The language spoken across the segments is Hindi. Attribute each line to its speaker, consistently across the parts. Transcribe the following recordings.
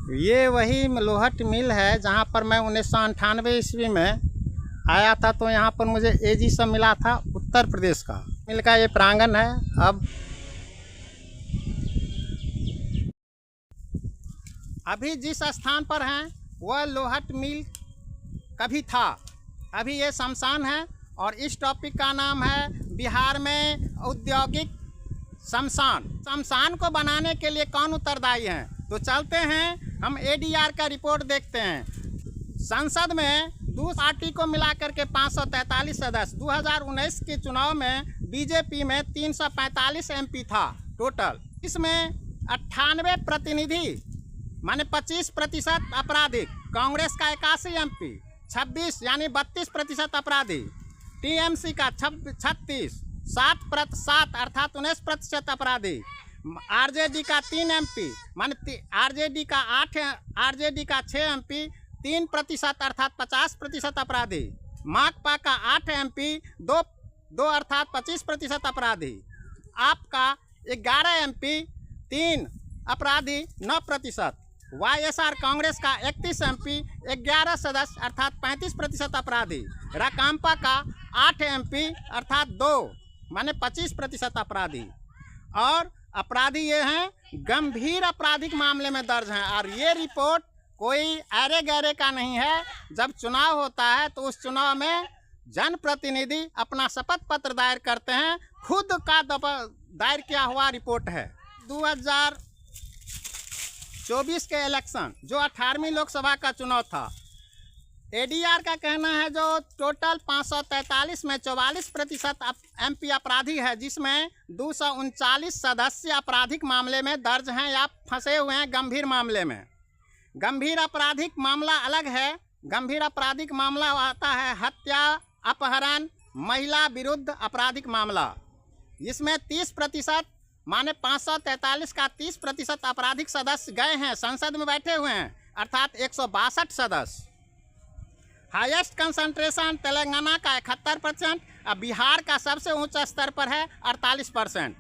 Speaker 1: ये वही लोहट मिल है जहाँ पर मैं 1998 ईस्वी में आया था। तो यहाँ पर मुझे एजी सब मिला था उत्तर प्रदेश का। मिल का ये प्रांगण है। अब अभी जिस स्थान पर हैं वह लोहट मिल कभी था। अभी ये शमशान है और इस टॉपिक का नाम है बिहार में औद्योगिक शमशान। शमशान को बनाने के लिए कौन उत्तरदायी हैं? तो चलते हैं हम एडीआर का रिपोर्ट देखते हैं। संसद में दो पार्टी को मिलाकर के 543 सदस्य। 2019 के चुनाव में बीजेपी में 345 एमपी था टोटल। इसमें 98 प्रतिनिधि माने 25% आपराधिक। कांग्रेस का 81 एमपी, 26 यानी 32% आपराधी। टीएमसी का 36, 7% अर्थात 19% अपराधी। आरजेडी का 3 एमपी माने आरजेडी का 6 एमपी, 3% अर्थात 50% अपराधी। माकपा का 8 एमपी, 2 अर्थात 25% अपराधी। आपका 11 एमपी, 3 अपराधी 9%। वाईएसआर कांग्रेस का 31 एमपी, 11 सदस्य अर्थात 35% अपराधी। राकांपा का 8 एमपी अर्थात 2 माने 25% अपराधी। और अपराधी ये हैं गंभीर आपराधिक मामले में दर्ज हैं। और ये रिपोर्ट कोई अरे गहरे का नहीं है। जब चुनाव होता है तो उस चुनाव में जनप्रतिनिधि अपना शपथ पत्र दायर करते हैं। खुद का दायर किया हुआ रिपोर्ट है। 2024 के इलेक्शन जो 18वीं लोकसभा का चुनाव था, एडीआर का कहना है जो टोटल 543 में 44% एमपी अपराधी है, जिसमें 239 सदस्य आपराधिक मामले में दर्ज हैं या फंसे हुए हैं गंभीर मामले में। गंभीर आपराधिक मामला अलग है। गंभीर आपराधिक मामला आता है हत्या, अपहरण, महिला विरुद्ध आपराधिक मामला। इसमें 30% माने 543 का 30% आपराधिक सदस्य गए हैं, संसद में बैठे हुए हैं, अर्थात 162 सदस्य। हाईएस्ट कंसंट्रेशन तेलंगाना का 71% और बिहार का सबसे ऊंचा स्तर पर है 48%।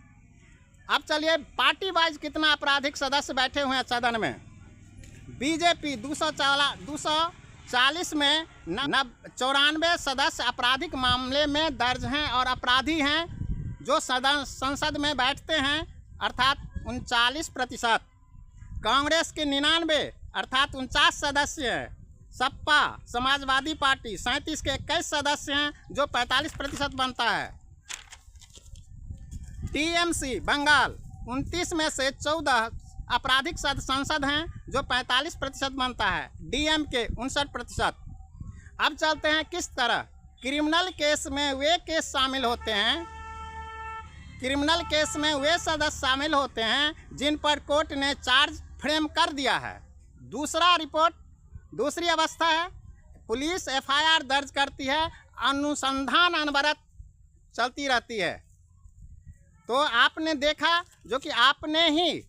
Speaker 1: अब चलिए पार्टी वाइज कितना आपराधिक सदस्य बैठे हुए हैं सदन में। बीजेपी 240 में 94 सदस्य आपराधिक मामले में दर्ज हैं और अपराधी हैं जो संसद में बैठते हैं, अर्थात 39%। कांग्रेस के 99 अर्थात 49 सदस्य हैं। सपा समाजवादी पार्टी 37 के 21 सदस्य हैं जो 45% बनता है। टीएमसी बंगाल 29 में से 14 आपराधिक संसद हैं जो 45% बनता है। डीएमके 59%। अब चलते हैं किस तरह क्रिमिनल केस में वे केस शामिल होते हैं। क्रिमिनल केस में वे सदस्य शामिल होते हैं जिन पर कोर्ट ने चार्ज फ्रेम कर दिया है। दूसरी अवस्था है पुलिस एफआईआर दर्ज करती है, अनुसंधान अनवरत चलती रहती है। तो आपने देखा जो कि आपने ही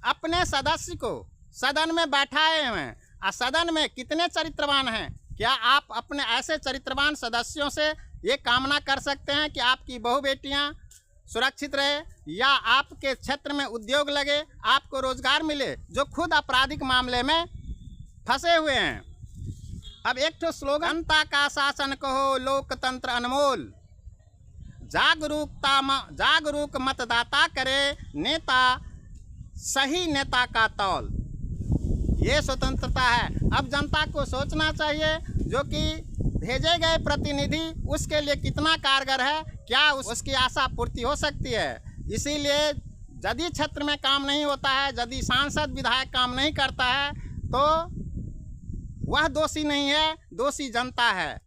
Speaker 1: अपने सदस्य को सदन में बैठाए हुए हैं। और सदन में कितने चरित्रवान हैं? क्या आप अपने ऐसे चरित्रवान सदस्यों से ये कामना कर सकते हैं कि आपकी बहू बेटियां सुरक्षित रहे या आपके क्षेत्र में उद्योग लगे, आपको रोजगार मिले, जो खुद आपराधिक मामले में फंसे हुए हैं। अब एक ठो स्लोगन, जनता का शासन कहो लोकतंत्र अनमोल, जागरूक मतदाता करे नेता सही नेता का तौल। ये स्वतंत्रता है। अब जनता को सोचना चाहिए जो कि भेजे गए प्रतिनिधि उसके लिए कितना कारगर है, क्या उसकी आशा पूर्ति हो सकती है। इसीलिए यदि क्षेत्र में काम नहीं होता है, यदि सांसद विधायक काम नहीं करता है, तो वह दोषी नहीं है, दोषी जनता है।